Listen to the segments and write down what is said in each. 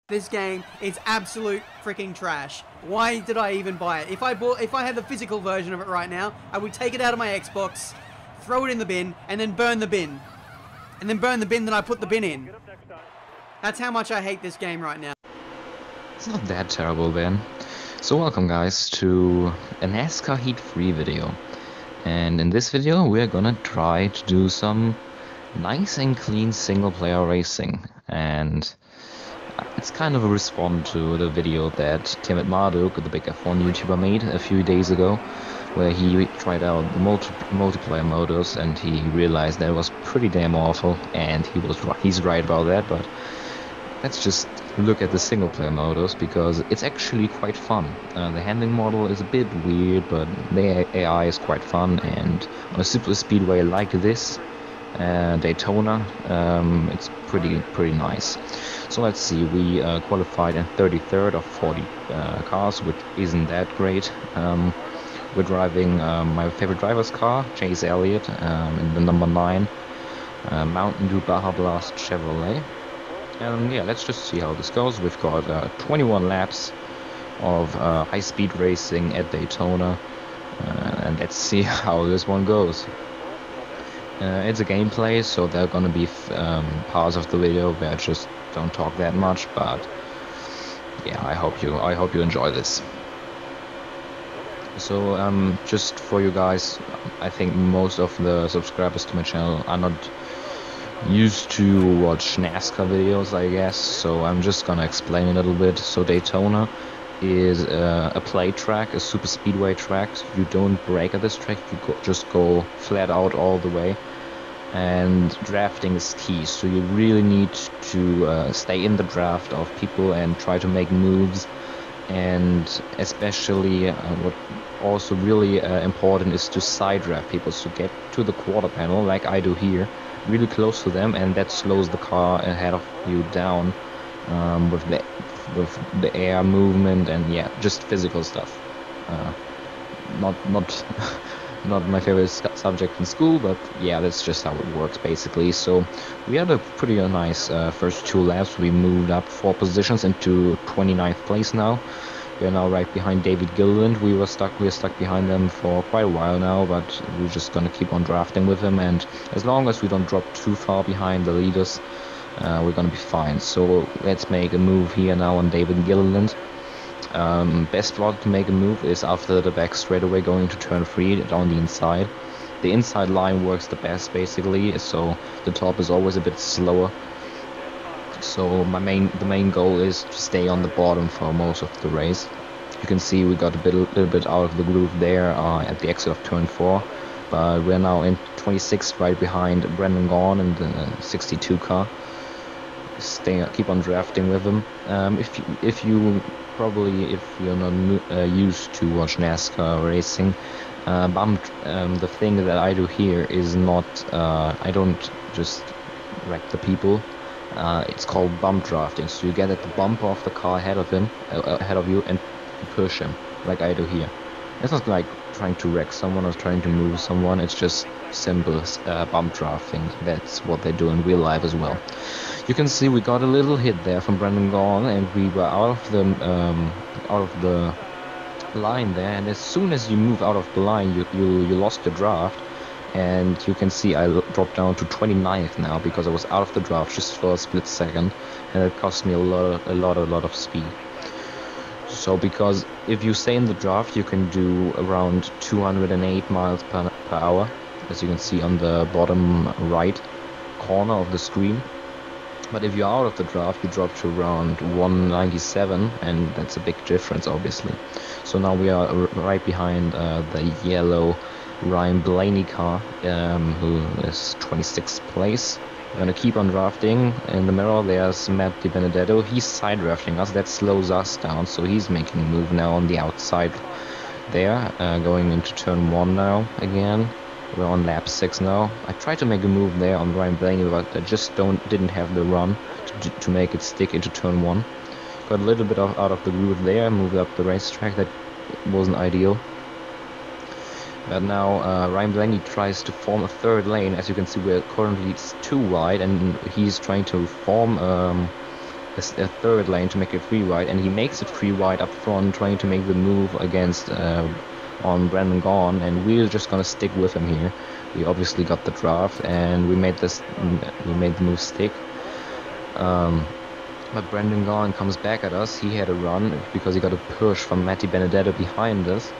This game is absolute freaking trash. Why did I even buy it? If I had the physical version of it right now, I would take it out of my Xbox, throw it in the bin, and then burn the bin. And then burn the bin that I put the bin in. That's how much I hate this game right now. It's not that terrible then. So welcome guys to a NASCAR Heat 3 video. And in this video we're gonna try to do some nice and clean single player racing. And it's kind of a response to the video that Tim at Marduk, the big F1 YouTuber, made a few days ago, where he tried out multiplayer modus and he realized that it was pretty damn awful, and he's right about that. But let's just look at the single player modus, because it's actually quite fun. The handling model is a bit weird, but the AI is quite fun, and on a super speedway like this, Daytona, it's pretty nice. So let's see, we qualified in 33rd of 40 cars, which isn't that great. We're driving my favorite driver's car, Chase Elliott, in the number 9 Mountain Dew Baja Blast Chevrolet. And yeah, let's just see how this goes. We've got 21 laps of high-speed racing at Daytona, and let's see how this one goes. It's a gameplay, so there are gonna be parts of the video where I just don't talk that much, but yeah, I hope you enjoy this. So just for you guys, I think most of the subscribers to my channel are not used to watch NASCAR videos, I guess, so I'm just gonna explain a little bit. So Daytona is a play track, a super speedway track. You don't brake at this track, you just go flat out all the way, and drafting is key. So you really need to stay in the draft of people and try to make moves. And especially what also really important is to side draft people, so get to the quarter panel like I do here, really close to them, and that slows the car ahead of you down with the air movement and yeah, just physical stuff. Not my favorite subject in school, but yeah, that's just how it works basically. So we had a pretty nice first 2 laps. We moved up 4 positions into 29th place now. We are now right behind David Gilliland. We were stuck behind them for quite a while now, but we're just gonna keep on drafting with them, and as long as we don't drop too far behind the leaders, we're gonna be fine. So let's make a move here now on David Gilliland. Best spot to make a move is after the back straightaway, going to turn 3 down the inside. The inside line works the best basically, so the top is always a bit slower. So the main goal is to stay on the bottom for most of the race. You can see we got a little bit out of the groove there at the exit of turn 4, but we're now in 26th, right behind Brendan Gaughan in the 62 car. Keep on drafting with them. If you're not used to watch NASCAR racing, the thing that I do here is not, I don't just wreck the people. It's called bump drafting. So you get at the bumper of the car ahead of you, and you push him like I do here. It's not like trying to wreck someone or trying to move someone. It's just simple bump drafting. That's what they do in real life as well. You can see we got a little hit there from Brendan Gaughan, and we were out of the line there. And as soon as you move out of the line, you lost your draft. And you can see I dropped down to 29th now, because I was out of the draft just for a split second, and it cost me a lot of speed. So because if you stay in the draft, you can do around 208 miles per hour, as you can see on the bottom right corner of the screen. But if you're out of the draft, you drop to around 197, and that's a big difference obviously. So now we are right behind the yellow Ryan Blaney car, who is 26th place. We're gonna keep on drafting. In the mirror there's Matt DiBenedetto. He's side drafting us, that slows us down, so he's making a move now on the outside there, going into turn 1 now again. We're on lap 6 now. I tried to make a move there on Ryan Blaney, but I just didn't have the run to make it stick into turn 1. Got a little bit out of the groove there, moved up the racetrack. That wasn't ideal. But now Ryan Blaney tries to form a 3rd lane. As you can see, we're currently too wide, and he's trying to form a third lane to make it free wide, and he makes it free wide up front, trying to make the move against on Brandon Gaughan, and we're just gonna stick with him here. We obviously got the draft, and we made the move stick. But Brandon Gaughan comes back at us. He had a run because he got a push from Matty Benedetto behind us.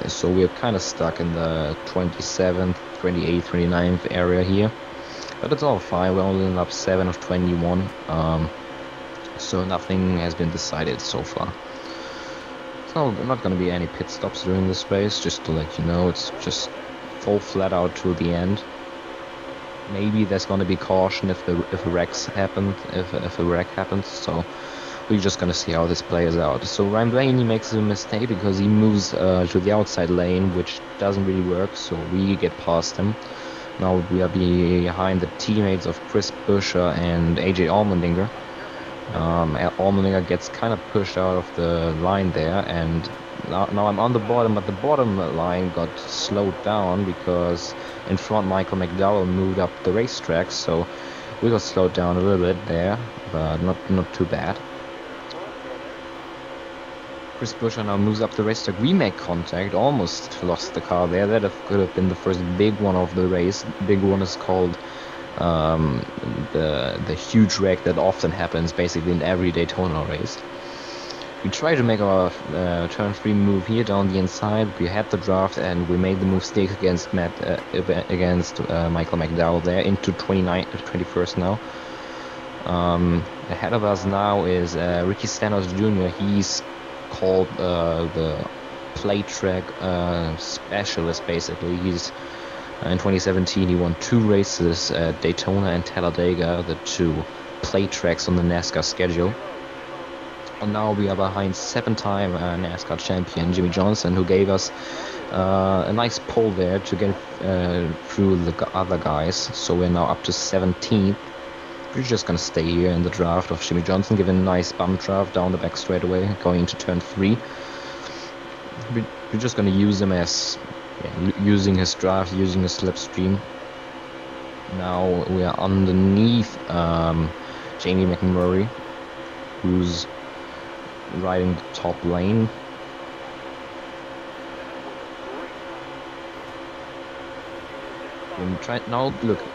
So we're kind of stuck in the 27th, 28th, 29th area here. But it's all fine. We're only up 7 of 21. So nothing has been decided so far. So not going to be any pit stops during this race, just to let you know. It's just full flat out to the end. Maybe there's going to be caution if a wreck happens. So we're just going to see how this plays out. So Ryan Blaney makes a mistake because he moves to the outside lane, which doesn't really work. So we get past him. Now we are behind the teammates of Chris Buescher and AJ Allmendinger. Allmendinger gets kind of pushed out of the line there, and now I'm on the bottom, but the bottom line got slowed down because in front Michael McDowell moved up the racetrack, so we got slowed down a little bit there, but not too bad. Chris Buescher now moves up the racetrack. We make contact, almost lost the car there. That could have been the first big one of the race. Big one is called the huge wreck that often happens basically in every Daytona race. We tried to make our turn 3 move here down the inside. We had the draft and we made the move stick against Michael McDowell there into 21st now. Ahead of us now is Ricky Stenhouse Jr. He's called the plate track specialist basically. He's in 2017 he won 2 races at Daytona and Talladega, the 2 plate tracks on the NASCAR schedule. And now we are behind 7-time NASCAR champion Jimmy Johnson, who gave us a nice pull there to get through the other guys. So we're now up to 17th. We're just gonna stay here in the draft of Jimmy Johnson, give a nice bump draft down the back straightaway, going into turn 3. We're just gonna use him as using his draft, using his slipstream. Now we are underneath Jamie McMurray, who's riding the top lane.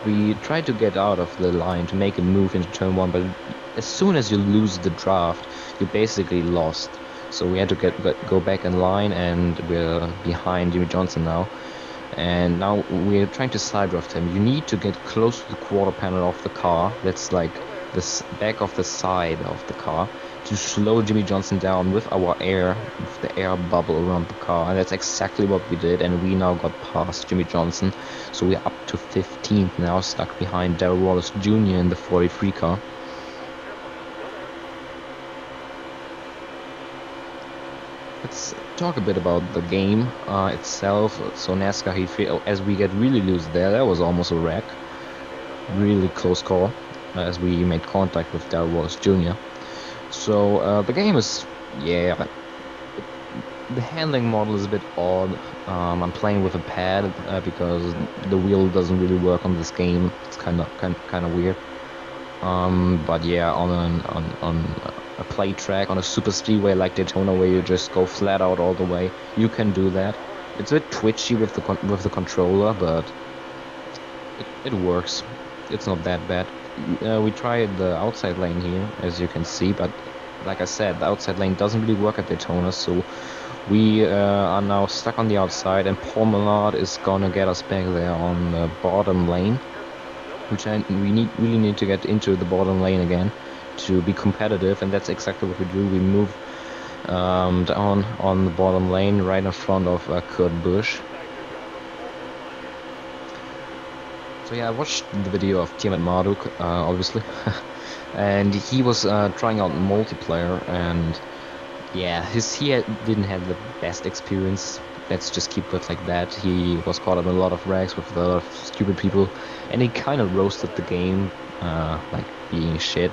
We tried to get out of the line to make a move into turn 1, but as soon as you lose the draft, you basically lost. So we had to go back in line, and we're behind Jimmy Johnson now. And now we're trying to side draft him. You need to get close to the quarter panel of the car. That's like the back of the side of the car, to slow Jimmy Johnson down with our air, with the air bubble around the car. And that's exactly what we did, and we now got past Jimmy Johnson. So we're up to 15th now, stuck behind Darrell Wallace Jr. in the 43 car. Let's talk a bit about the game itself. So NASCAR Heat, as we get really loose there, that was almost a wreck. Really close call, as we made contact with Darrell Wallace Jr. So the game is, the handling model is a bit odd. I'm playing with a pad because the wheel doesn't really work on this game. It's kind of weird. But yeah, on a plate track, on a super speedway like Daytona, where you just go flat out all the way, you can do that. It's a bit twitchy with the controller, but it works. It's not that bad. We tried the outside lane here, as you can see, but like I said, the outside lane doesn't really work at Daytona, so we are now stuck on the outside, and Paul Millard is gonna get us back there on the bottom lane, which we really need to get into the bottom lane again to be competitive, and that's exactly what we do. We move down on the bottom lane right in front of Kurt Busch. So yeah, I watched the video of Tiamat Marduk, obviously, and he was trying out multiplayer, and yeah, he didn't have the best experience. Let's just keep it like that. He was caught up in a lot of wrecks with a lot of stupid people, and he kind of roasted the game, like being shit.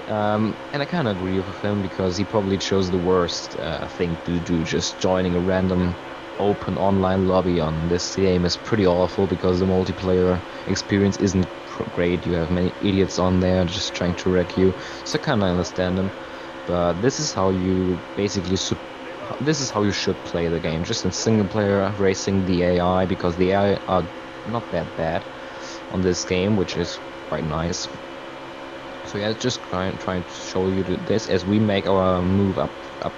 And I kind of agree with him, because he probably chose the worst thing to do. Just joining a random open online lobby on this game is pretty awful, because the multiplayer experience isn't great. You have many idiots on there just trying to wreck you. So I kind of understand them. But this is how you basically this is how you should play the game. Just in single player, racing the AI, because the AI are not that bad on this game, which is quite nice. So yeah, just trying to show you this as we make our move up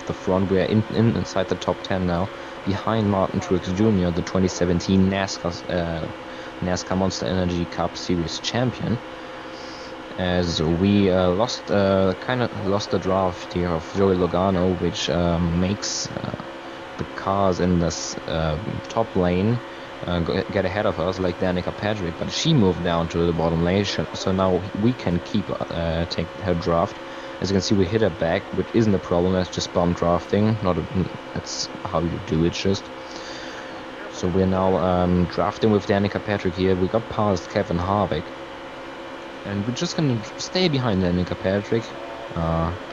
the front. We are inside the top 10 now, behind Martin Truex Jr., the 2017 NASCAR Monster Energy Cup Series champion. As we kind of lost the draft here of Joey Logano, which makes the cars in this top lane get ahead of us, like Danica Patrick, but she moved down to the bottom lane, so now we can take her draft. As you can see, we hit her back, which isn't a problem. That's just bomb drafting. That's how you do it. Just so we're now drafting with Danica Patrick here. We got past Kevin Harvick, and we're just gonna stay behind Danica Patrick.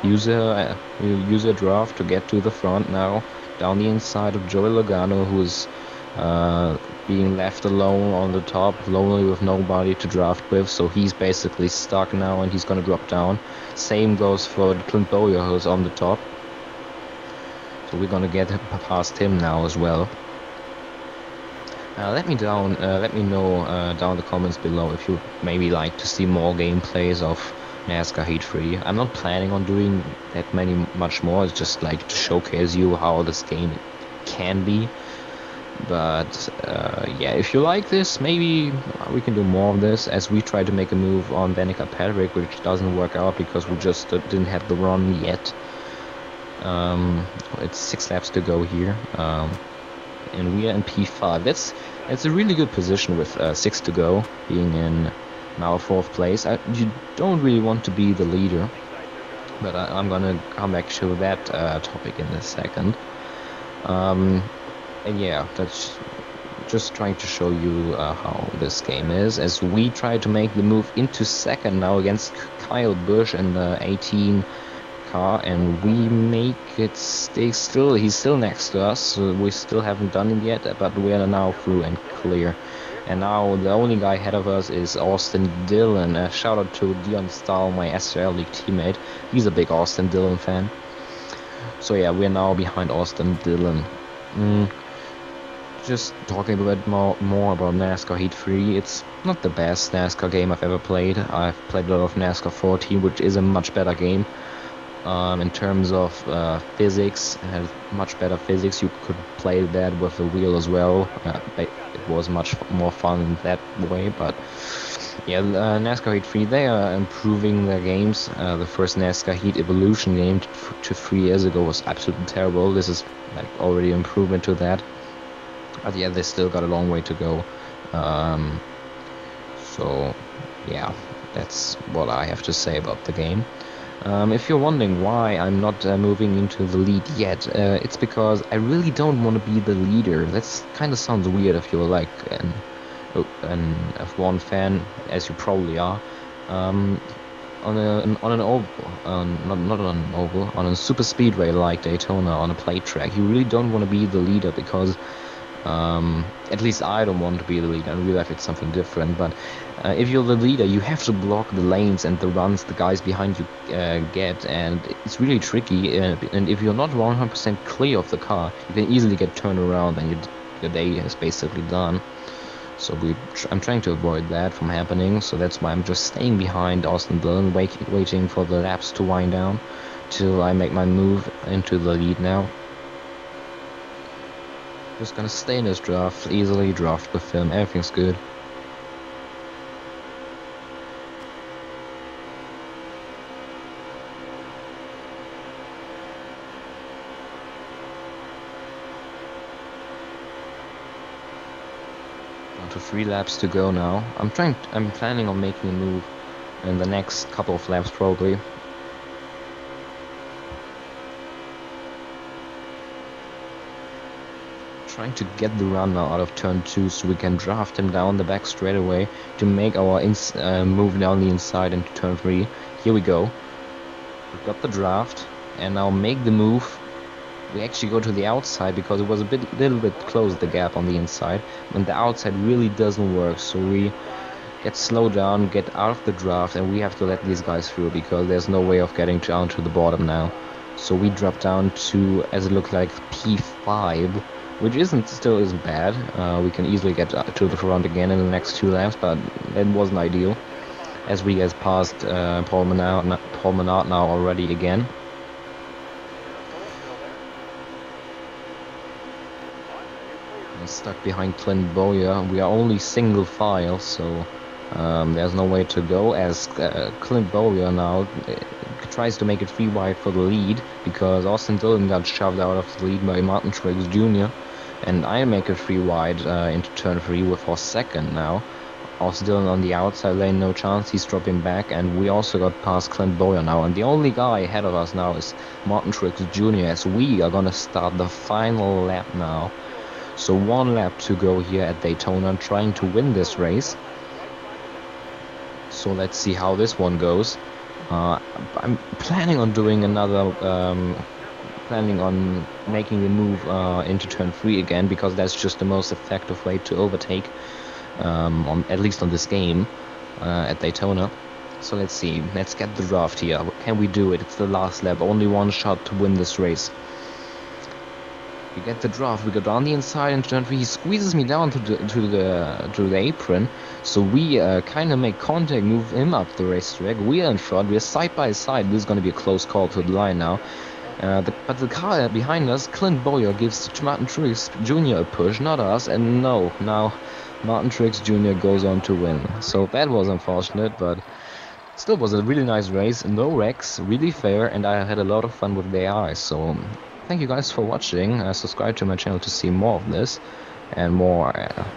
Use her draft to get to the front now, down the inside of Joey Logano, who's being left alone on the top, lonely with nobody to draft with, so he's basically stuck now and he's gonna drop down. Same goes for Clint Bowyer, who's on the top, so we're gonna get past him now as well. Let me know down in the comments below if you maybe like to see more gameplays of NASCAR Heat 3. I'm not planning on doing that much more. It's just like to showcase you how this game can be. But yeah, if you like this, maybe we can do more of this, as we try to make a move on Danica Patrick, which doesn't work out because we just didn't have the run yet. It's 6 laps to go here, and we are in P5. That's a really good position with 6 to go, being in now 4th place. You don't really want to be the leader, but I'm gonna come back to that topic in a second. And yeah, that's just trying to show you how this game is, as we try to make the move into 2nd now against Kyle Busch in the 18 car, and we make it he's still next to us, so we still haven't done it yet, but we are now through and clear. And now the only guy ahead of us is Austin Dillon. Shout out to Dion Stahl, my SRL League teammate. He's a big Austin Dillon fan. So yeah, we're now behind Austin Dillon. Just talking a bit more about NASCAR Heat 3, it's not the best NASCAR game I've ever played. I've played a lot of NASCAR 14, which is a much better game. In terms of physics, it has much better physics. You could play that with the wheel as well. It was much more fun that way, but yeah, NASCAR Heat 3, they are improving their games. The first NASCAR Heat Evolution game to 3 years ago was absolutely terrible. This is like already improvement to that. But yeah, they still got a long way to go. So yeah, that's what I have to say about the game. If you're wondering why I'm not moving into the lead yet, it's because I really don't want to be the leader. That kind of sounds weird if you're like an F1 fan, as you probably are. On an oval, not on an oval, on a super speedway like Daytona, on a plate track, you really don't want to be the leader, because at least I don't want to be the leader. In real life it's something different, but if you're the leader, you have to block the lanes and the runs the guys behind you get, and it's really tricky, and if you're not 100% clear of the car, you can easily get turned around and your day is basically done. So I'm trying to avoid that from happening, so that's why I'm just staying behind Austin Dillon, waiting for the laps to wind down till I make my move into the lead now. Just gonna stay in this draft, easily draft with him, everything's good. Down to 3 laps to go now. I'm planning on making a move in the next couple of laps probably. Trying to get the run now out of turn 2 so we can draft him down the back straight away to make our move down the inside into turn 3. Here we go. We've got the draft, and now make the move. We actually go to the outside because it was little bit close, the gap on the inside, and the outside really doesn't work, so we get slowed down, get out of the draft, and we have to let these guys through because there's no way of getting down to the bottom now. So we drop down to, as it looked like, P5, which still isn't bad. We can easily get to the front again in the next 2 laps, but it wasn't ideal, as we get past Paul Menard now already again. I'm stuck behind Clint Bowyer. We are only single file, so there's no way to go, as Clint Bowyer now tries to make it 3 wide for the lead, because Austin Dillon got shoved out of the lead by Martin Truex Jr. And I make it 3 wide into turn 3 with our second now. Austin Dillon on the outside lane, no chance, he's dropping back, and we also got past Clint Bowyer now. And the only guy ahead of us now is Martin Truex Jr., as we are gonna start the final lap now. So 1 lap to go here at Daytona, trying to win this race. So let's see how this one goes. I'm planning on doing another, planning on making the move into turn 3 again, because that's just the most effective way to overtake, at least on this game at Daytona. So let's see, let's get the draft here. Can we do it? It's the last lap, only 1 shot to win this race. We get the draft, we go down the inside into turn 3, he squeezes me down to the apron, so we kind of make contact, move him up the racetrack. We are in front, we are side by side. This is going to be a close call to the line now. But the car behind us, Clint Bowyer, gives Martin Truex Jr. a push, not us, and no, now Martin Truex Jr. goes on to win. So that was unfortunate, but still was a really nice race, no wrecks, really fair, and I had a lot of fun with the AI. So thank you guys for watching. Subscribe to my channel to see more of this and more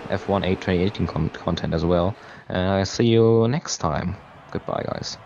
F1 8 2018 content as well. And I'll see you next time. Goodbye, guys.